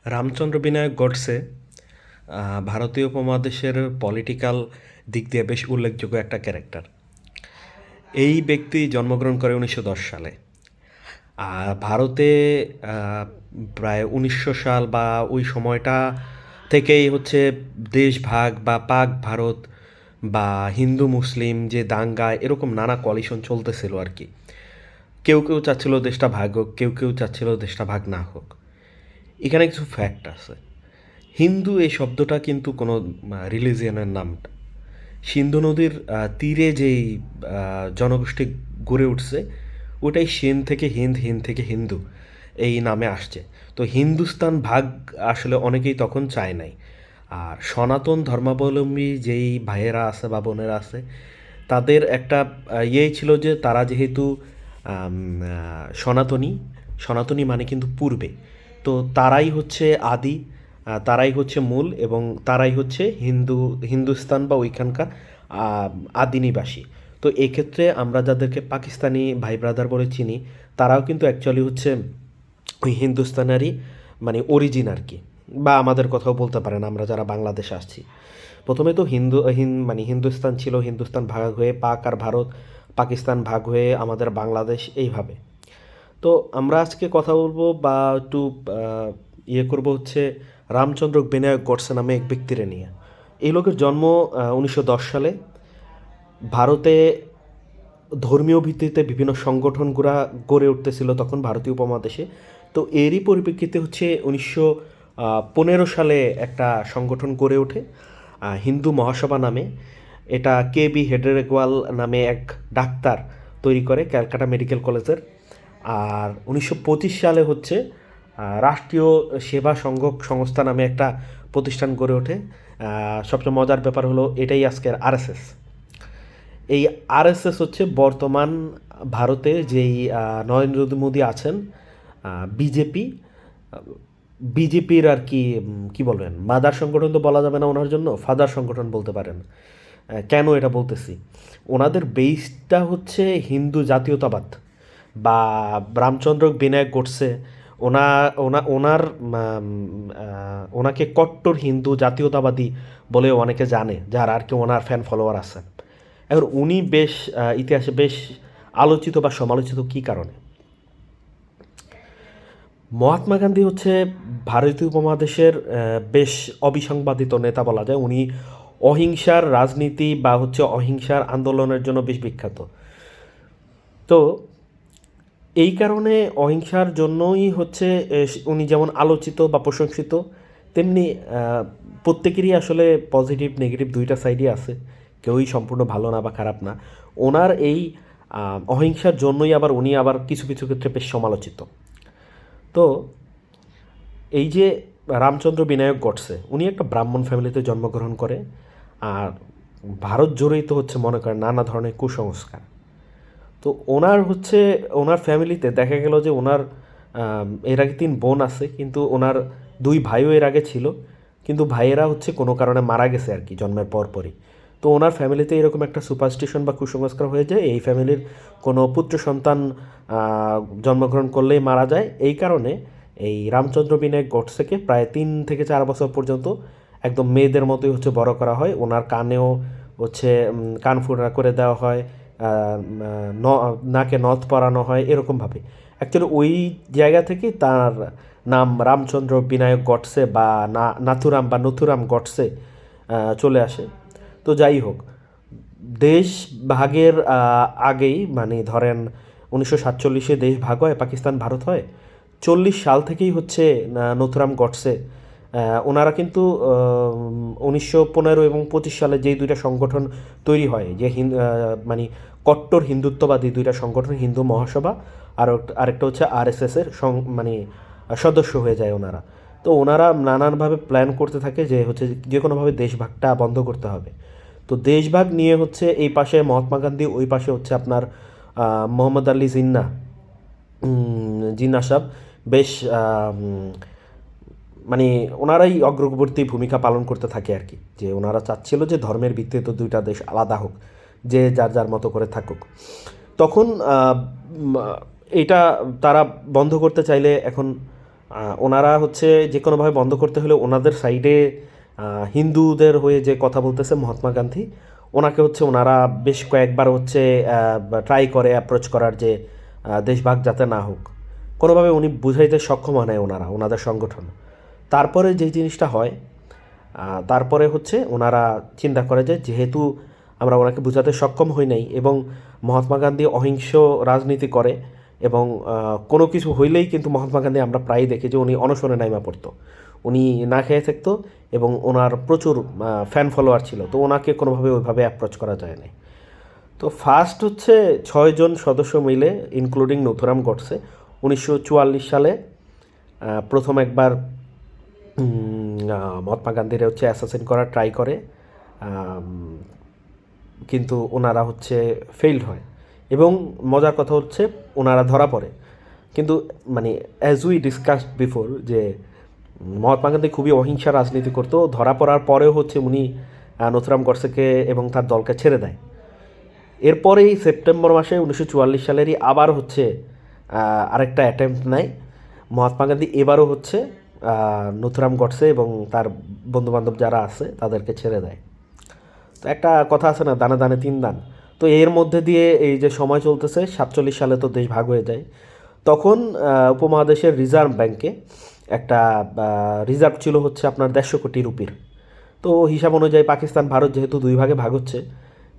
রামচন্দ্র বিনায়ক গডসে ভারতীয় উপমহাদেশের পলিটিক্যাল দিক দিয়ে বেশ উল্লেখযোগ্য একটা ক্যারেক্টার। এই ব্যক্তি জন্মগ্রহণ করে 1910 সালে। আর ভারতে প্রায় 1900 সাল বা ওই সময়টা থেকেই হচ্ছে দেশ ভাগ বা পাক ভারত বা হিন্দু মুসলিম যে দাঙ্গা এরকম নানা কোয়ালিশন চলতেছিল আর কি। কেউ কেউ চাচ্ছিল দেশটা ভাগ হোক, কেউ কেউ চাচ্ছিল দেশটা ভাগ না হোক। এখানে কিছু ফ্যাক্ট আছে। হিন্দু এই শব্দটা কিন্তু কোনো রিলিজিয়নের নাম না। সিন্ধু নদীর তীরে যেই জনগোষ্ঠী গড়ে উঠছে ওটাই সেন থেকে হিন্দ, হিন্দ থেকে হিন্দু এই নামে আসছে। তো হিন্দুস্তান ভাগ আসলে অনেকেই তখন চায় নাই। আর সনাতন ধর্মাবলম্বী যেই ভাইয়েরা আছে বা বোনেরা আছে তাদের একটা ইয়েই ছিল যে তারা যেহেতু সনাতনী, সনাতনী মানে কিন্তু পূর্বে, তো তারাই হচ্ছে আদি, তারাই হচ্ছে মূল এবং তারাই হচ্ছে হিন্দুস্তান বা ওইখানকার আদি নিবাসী। তো এক্ষেত্রে আমরা যাদেরকে পাকিস্তানি ভাই ব্রাদার বলে চিনি তারাও কিন্তু অ্যাকচুয়ালি হচ্ছে ওই হিন্দুস্তানেরই মানে অরিজিন আর কি। বা আমাদের কথাও বলতে পারেন আমরা যারা বাংলাদেশে আসছি। প্রথমে তো মানে হিন্দুস্তান ছিল, হিন্দুস্তান ভাগ হয়ে পাক আর ভারত, পাকিস্তান ভাগ হয়ে আমাদের বাংলাদেশ এইভাবে। তো আমরা আজকে কথা বলবো বা একটু ইয়ে করবো হচ্ছে রামচন্দ্র বিনায়ক গডসে নামে এক ব্যক্তিরে নিয়ে। এই লোকের জন্ম 1910 সালে। ভারতে ধর্মীয় ভিত্তিতে বিভিন্ন সংগঠনগুলা গড়ে উঠতেছিল তখন ভারতীয় উপমহাদেশে। তো এরই পরিপ্রেক্ষিতে হচ্ছে 1915 সালে একটা সংগঠন গড়ে ওঠে হিন্দু মহাসভা নামে। এটা KB হেডেরওয়াল নামে এক ডাক্তার তৈরি করে ক্যালকাটা মেডিকেল কলেজের। আর 1925 সালে হচ্ছে রাষ্ট্রীয় সেবা সংঘক সংস্থা নামে একটা প্রতিষ্ঠান গড়ে ওঠে। সবচেয়ে মজার ব্যাপার হলো এটাই আজকের RSS। এই RSS হচ্ছে বর্তমান ভারতে যেই নরেন্দ্র মোদী আছেন, বিজেপি, বিজেপির আর কি কি বলবেন, মাদার সংগঠন তো বলা যাবে না ওনার জন্য, ফাদার সংগঠন বলতে পারেন। কেন এটা বলতেছি, ওনাদের বেসটা হচ্ছে হিন্দু জাতীয়তাবাদ বা রামচন্দ্র বিনায়ক গডসে ওনা ওনা ওনার ওনাকে কট্টর হিন্দু জাতীয়তাবাদী বলে অনেকে জানে, যার আর কি ওনার ফ্যান ফলোয়ার আছে। এখন উনি বেশ ইতিহাসে বেশ আলোচিত বা সমালোচিত কী কারণে? মহাত্মা গান্ধী হচ্ছে ভারতীয় উপমহাদেশের বেশ অবিসংবাদিত নেতা বলা যায়। উনি অহিংসার রাজনীতি বা হচ্ছে অহিংসার আন্দোলনের জন্য বেশ বিখ্যাত। তো এই কারণে অহিংসার জন্যই হচ্ছে উনি যেমন আলোচিত বা প্রশংসিত, তেমনি প্রত্যেকেরই আসলে পজিটিভ নেগেটিভ দুইটা সাইডই আছে। কেউই সম্পূর্ণ ভালো না বা খারাপ না। ওনার এই অহিংসার জন্যই আবার উনি আবার কিছু কিছু ক্ষেত্রে বেশ সমালোচিত। তো এই যে রামচন্দ্র বিনায়ক গডসে, উনি একটা ব্রাহ্মণ ফ্যামিলিতে জন্মগ্রহণ করে। আর ভারত জুড়েই তো হচ্ছে মনে করেন নানা ধরনের কুসংস্কার। তো ওনার হচ্ছে ওনার ফ্যামিলিতে দেখা গেল যে ওনার এর আগে 3 বোন আছে, কিন্তু ওনার 2 ভাইও এর আগে ছিল, কিন্তু ভাইয়েরা হচ্ছে কোনো কারণে মারা গেছে আর কি জন্মের পরপরই। তো ওনার ফ্যামিলিতে এরকম একটা সুপারস্টিশন বা কুসংস্কার হয়ে যায়, এই ফ্যামিলির কোনো পুত্র সন্তান জন্মগ্রহণ করলেই মারা যায়। এই কারণে এই রামচন্দ্র বিনায়ক গডসেকে প্রায় 3 থেকে 4 বছর পর্যন্ত একদম মেয়েদের মতোই হচ্ছে বড় করা হয়। ওনার কানেও হচ্ছে কান ফুটা করে দেওয়া হয়, নাকে নথ পরানো হয় এরকমভাবে। অ্যাকচুয়ালি ওই জায়গা থেকেই তার নাম রামচন্দ্র বিনায়ক গডসে বা নাথুরাম বা নথুরাম গডসে চলে আসে। তো যাই হোক, দেশ ভাগের আগেই মানে ধরেন 1947-এ দেশ ভাগ হয়, পাকিস্তান ভারত হয়। 40 সাল থেকেই হচ্ছে নথুরাম গডসে ওনারা কিন্তু 1915 এবং 25 সালে যেই দুইটা সংগঠন তৈরি হয়, যে মানে কট্টর হিন্দুত্ববাদী দুইটা সংগঠন, হিন্দু মহাসভা আর আরেকটা হচ্ছে RSS-এর মানে সদস্য হয়ে যায় ওনারা। তো ওনারা নানানভাবে প্ল্যান করতে থাকে যে হচ্ছে যে কোনোভাবে দেশভাগটা বন্ধ করতে হবে। তো দেশভাগ নিয়ে হচ্ছে এই পাশে মহাত্মা গান্ধী, ওই পাশে হচ্ছে আপনার মোহাম্মদ আলী জিন্না সাহেব বেশ মানে ওনারাই অগ্রবর্তী ভূমিকা পালন করতে থাকে আর কি। যে ওনারা চাচ্ছিল যে ধর্মের ভিত্তিতে দুইটা দেশ আলাদা হোক, যে যার যার মতো করে থাকুক। তখন এটা তারা বন্ধ করতে চাইলে এখন ওনারা হচ্ছে যে কোনোভাবে বন্ধ করতে হলে ওনাদের সাইডে হিন্দুদের হয়ে যে কথা বলতেছে মহাত্মা গান্ধী, ওনাকে হচ্ছে ওনারা বেশ কয়েকবার হচ্ছে ট্রাই করে অ্যাপ্রোচ করার যে দেশভাগ যাতে না হোক, কোনোভাবে উনি বুঝাইতে সক্ষম হয় নাই ওনাদের সংগঠন। তারপরে যেই জিনিসটা হয়, তারপরে হচ্ছে ওনারা চিন্তা করে যে যেহেতু আমরা ওনাকে বোঝাতে সক্ষম হই নাই এবং মহাত্মা গান্ধী অহিংস রাজনীতি করে এবং কোনো কিছু হইলেই কিন্তু মহাত্মা গান্ধী আমরা প্রায়ই দেখি যে উনি অনশনে নাইমা পড়তো, উনি না খেয়ে থাকতো এবং ওনার প্রচুর ফ্যান ফলোয়ার ছিল, তো ওনাকে কোনোভাবে ওইভাবে অ্যাপ্রোচ করা যায় না। তো ফার্স্ট হচ্ছে 6 জন সদস্য মিলে ইনক্লুডিং নথুরাম গডসে 1944 সালে প্রথম একবার মহাত্মা গান্ধীর হচ্ছে অ্যাসাসিন করার ট্রাই করে, আম, কিন্তু ওনারা হচ্ছে ফেইল্ড হয় এবং মজার কথা হচ্ছে ওনারা ধরা পড়ে। কিন্তু মানে অ্যাজ উই ডিসকাসড বিফোর যে মহাত্মা গান্ধী খুবই অহিংসা রাজনীতি করতো, ধরা পড়ার পরেও হচ্ছে উনি নথুরাম গডসেকে এবং তার দলকে ছেড়ে দেয়। এরপরেই সেপ্টেম্বর মাসে 1944 সালেরই আবার হচ্ছে আরেকটা অ্যাটেম্প্ট নেয় মহাত্মা গান্ধী, এবারও হচ্ছে নথুরাম গডসে এবং তার বন্ধুবান্ধব যারা আছে তাদেরকে ছেড়ে দেয়। তো একটা কথা আছে না, দানে দানে তিন দান। তো এর মধ্যে দিয়ে এই যে সময় চলতেছে, 47 সালে তো দেশ ভাগ হয়ে যায়। তখন উপমহাদেশের রিজার্ভ ব্যাংকে একটা রিজার্ভ ছিল হচ্ছে আপনার 150 কোটি রুপির। তো হিসাব অনুযায়ী পাকিস্তান ভারত যেহেতু দুই ভাগে ভাগ হচ্ছে,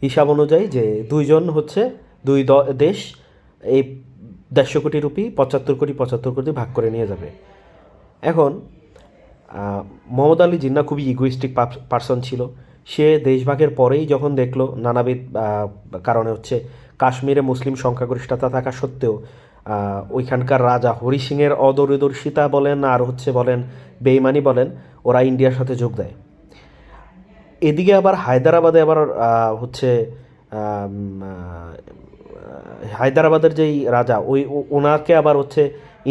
হিসাব অনুযায়ী যে দুইজন হচ্ছে দেশ এই 150 কোটি রুপি 75 কোটি ভাগ করে নিয়ে যাবে। এখন মোহাম্মদ আলী জিন্না খুবই ইগোইস্টিক পার্সন ছিল। সে দেশভাগের পরেই যখন দেখলো নানাবিধ কারণে হচ্ছে কাশ্মীরে মুসলিম সংখ্যাগরিষ্ঠতা থাকা সত্ত্বেও ওইখানকার রাজা হরি সিংয়ের অদূরদর্শিতা বলেন আর হচ্ছে বলেন বেইমানি বলেন, ওরা ইন্ডিয়ার সাথে যোগ দেয়। এদিকে আবার হায়দ্রাবাদে আবার হচ্ছে হায়দ্রাবাদের যেই রাজা ওনাকে আবার হচ্ছে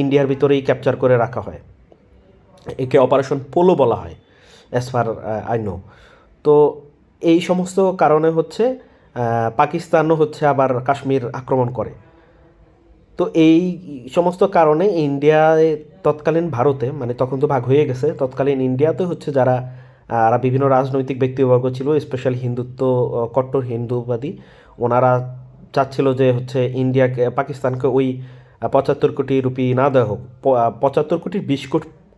ইন্ডিয়ার ভিতরেই ক্যাপচার করে রাখা হয়, একে অপারেশন পোলো বলা হয় অ্যাজ ফার আই নো। তো এই সমস্ত কারণে হচ্ছে পাকিস্তানও হচ্ছে আবার কাশ্মীর আক্রমণ করে। তো এই সমস্ত কারণে ইন্ডিয়ায় তৎকালীন ভারতে, মানে তখন তো ভাগ হয়ে গেছে, তৎকালীন ইন্ডিয়াতে হচ্ছে যারা বিভিন্ন রাজনৈতিক ব্যক্তিবর্গ ছিল, স্পেশাল হিন্দুত্ব কট্টর হিন্দুবাদী, ওনারা চাচ্ছিল যে হচ্ছে পাকিস্তানকে ওই 75 কোটি রুপি না দেওয়া হোক। 75 কোটির 20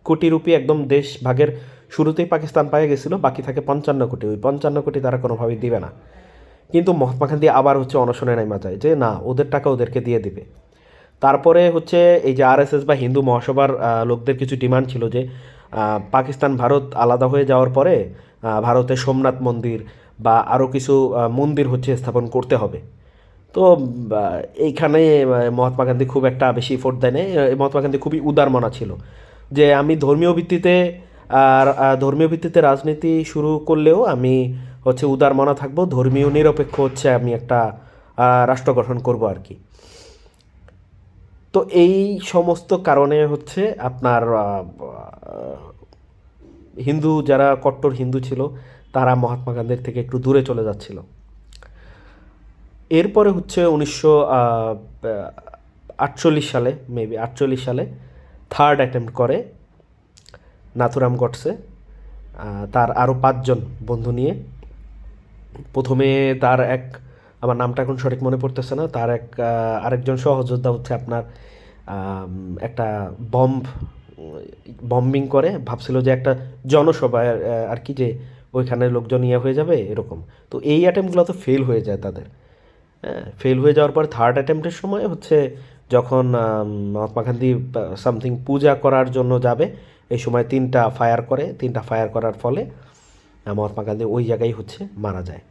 কোটি রুপি একদম দেশ ভাগের শুরুতেই পাকিস্তান পেয়ে গেছিলো, বাকি থাকে 55 কোটি। ওই 55 কোটি তারা কোনোভাবেই দিবে না। কিন্তু মহাত্মা গান্ধী আবার হচ্ছে অনশনে নেমে যায় যে না, ওদের টাকা ওদেরকে দিয়ে দিবে। তারপরে হচ্ছে এই যে আরএসএস বা হিন্দু মহাসভার লোকদের কিছু ডিমান্ড ছিল যে পাকিস্তান ভারত আলাদা হয়ে যাওয়ার পরে ভারতে সোমনাথ মন্দির বা আরও কিছু মন্দির হচ্ছে স্থাপন করতে হবে। তো এইখানে মহাত্মা গান্ধী খুব একটা বেশি এফোর্ট দেয় নাই। মহাত্মা গান্ধী খুবই উদারমনা ছিল যে আমি ধর্মীয় ভিত্তিতে রাজনীতি শুরু করলেও আমি হচ্ছে উদারমনা থাকবো, ধর্মীয় নিরপেক্ষ হচ্ছে আমি একটা রাষ্ট্র গঠন করব আর কি। তো এই সমস্ত কারণে হচ্ছে আপনার হিন্দু যারা কট্টর হিন্দু ছিল তারা মহাত্মা গান্ধীর থেকে একটু দূরে চলে যাচ্ছিল। এরপরে হচ্ছে 1948 সালে, মেবি 48 সালে থার্ড অ্যাটেম্প্ট করে নাথুরাম গডসে তার আরও 5 জন বন্ধু নিয়ে। প্রথমে তার আমার নামটা এখন সঠিক মনে পড়তেছে না, তার আরেকজন সহযোদ্ধা হচ্ছে আপনার একটা বম্বিং করে, ভাবছিল যে একটা জনসভা আর কি, যে ওইখানে লোকজন ইয়ে হয়ে যাবে এরকম। তো এই অ্যাটেম্পটগুলো তো ফেল হয়ে যায় তাদের। হ্যাঁ, ফেল হয়ে যাওয়ার পর থার্ড অ্যাটেম্পটের সময় হচ্ছে যখন মহাত্মা গান্ধী সামথিং পূজা করার জন্য যাবে, এই সময় 3টা ফায়ার করে। 3টা ফায়ার করার ফলে মহাত্মা গান্ধী ওই জায়গায় হচ্ছে মারা যায়।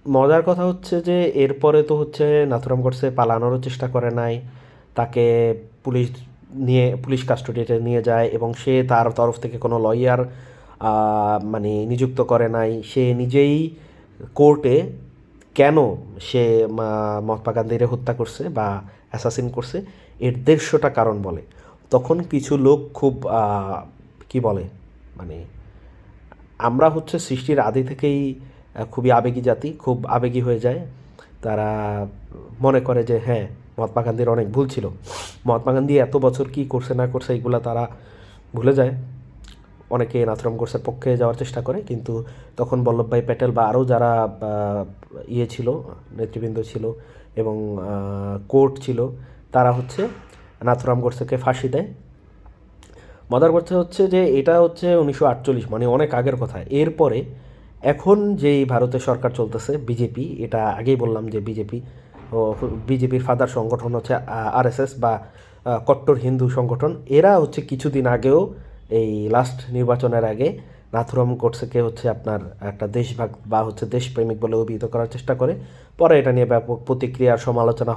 মজার কথা হচ্ছে যে এরপরে তো হচ্ছে নাথুরাম গডসে পালানোরও চেষ্টা করে নাই, তাকে পুলিশ পুলিশ কাস্টোডিতে নিয়ে যায় এবং সে তার তরফ থেকে কোনো লয়ার মানে নিযুক্ত করে নাই। সে নিজেই কোর্টে কেন সে মহাত্মা গান্ধীর হত্যা করছে বা অ্যাসাসিন করছে এর 150টা কারণ বলে। তখন কিছু লোক খুব কি বলে, মানে আমরা হচ্ছে সৃষ্টির আদি থেকেই খুবই আবেগী জাতি, খুব আবেগী হয়ে যায়। তারা মনে করে যে হ্যাঁ, মহাত্মা গান্ধীর অনেক ভুল ছিল। মহাত্মা গান্ধী এত বছর কী করছে না করছে এইগুলা তারা ভুলে যায়। অনেকে নাথুরাম গোডসের পক্ষে যাওয়ার চেষ্টা করে, কিন্তু তখন বল্লভভাই প্যাটেল বা আরও যারা ইয়ে ছিল, নেতৃবৃন্দ ছিল এবং কোর্ট ছিল, তারা হচ্ছে নাথুরাম গোডসেকে ফাঁসি দেয়। মজার কথা হচ্ছে যে এটা হচ্ছে 1948, মানে অনেক আগের কথা। এরপরে এখন যেই ভারতের সরকার চলতেছে বিজেপি, এটা আগেই বললাম যে বিজেপির ফাদার সংগঠন হচ্ছে আরএসএস বা কট্টর হিন্দু সংগঠন। এরা হচ্ছে কিছুদিন আগেও এই লাস্ট নির্বাচনের আগে নাথুরাম গোডসেকে হচ্ছে আপনার একটা দেশভাগ বা হচ্ছে দেশপ্রেমিক বলে অভিহিত করার চেষ্টা করে। পরে এটা নিয়ে ব্যাপক প্রতিক্রিয়ার সমালোচনা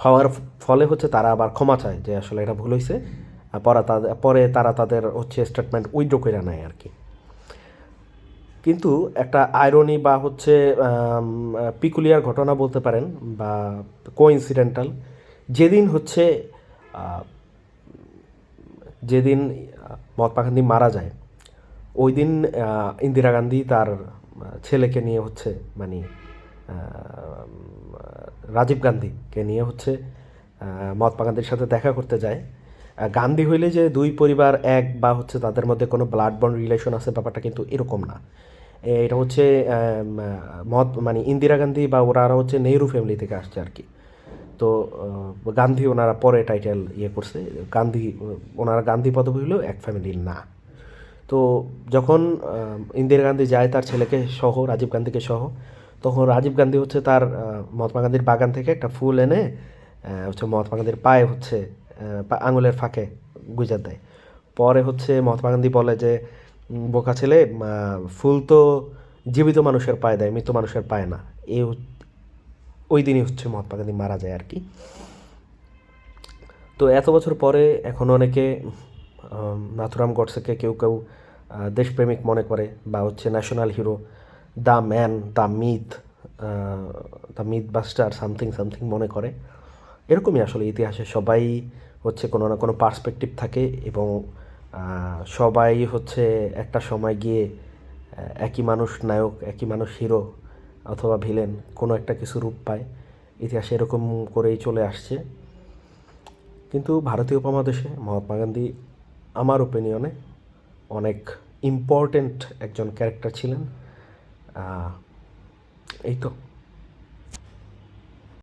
হওয়ার ফলে হচ্ছে তারা আবার ক্ষমা চায় যে আসলে এটা ভুল হয়েছে। পরে তারা তাদের হচ্ছে স্টেটমেন্ট উইথড্র করে নেয় আর কি। কিন্তু একটা আয়রনি বা হচ্ছে পিকুলিয়ার ঘটনা বলতে পারেন বা কোইন্সিডেন্টাল, যেদিন হচ্ছে যেদিন মহাত্মা গান্ধী মারা যায়, ওই দিন ইন্দিরা গান্ধী তার ছেলেকে নিয়ে হচ্ছে মানে রাজীব গান্ধীকে নিয়ে হচ্ছে মহাত্মা গান্ধীর সাথে দেখা করতে যায়। গান্ধী হইলে যে দুই পরিবার এক বা হচ্ছে তাদের মধ্যে কোনো ব্লাড বন্ড রিলেশন আছে, ব্যাপারটা কিন্তু এরকম না। এটা হচ্ছে মানে ইন্দিরা গান্ধী বা ওরা হচ্ছে নেহরু ফ্যামিলি থেকে আসছে আর কি। তো গান্ধী ওনারা পরে টাইটেল ইয়ে করছে, ওনারা গান্ধী পদবী হলেও এক ফ্যামিলির না। তো যখন ইন্দিরা গান্ধী যায় তার ছেলেকে সহ, রাজীব গান্ধীকে সহ, তখন রাজীব গান্ধী হচ্ছে তার মহাত্মা গান্ধীর বাগান থেকে একটা ফুল এনে হচ্ছে মহাত্মা গান্ধীর পায়ে হচ্ছে আঙুলের ফাঁকে গুঁজে দেয়। পরে হচ্ছে মহাত্মা গান্ধী বলে যে বোকা ছেলে, ফুল তো জীবিত মানুষের পায়ে দেয়, মৃত মানুষের পায়ে না। ওই দিনই হচ্ছে মহাত্মা গান্ধী মারা যায় আর কি। তো এত বছর পরে এখন অনেকে নাথুরাম গডসেকে কেউ কেউ দেশপ্রেমিক মনে করে বা হচ্ছে national hero, the man, the myth buster, something something মনে করে। এরকমই আসলে ইতিহাসে সবাই হচ্ছে কোনো না কোনো পার্সপেক্টিভ থাকে এবং সবাই হচ্ছে একটা সময় গিয়ে একই মানুষ নায়ক, একই মানুষ হিরো অথবা ভিলেন, কোনো একটা কিছু রূপ পায়। ইতিহাসে এরকম করেই চলে আসছে। কিন্তু ভারতীয় উপমহাদেশে মহাত্মা গান্ধী আমার ওপিনিয়নে অনেক ইম্পর্টেন্ট একজন ক্যারেক্টার ছিলেন। এই তো।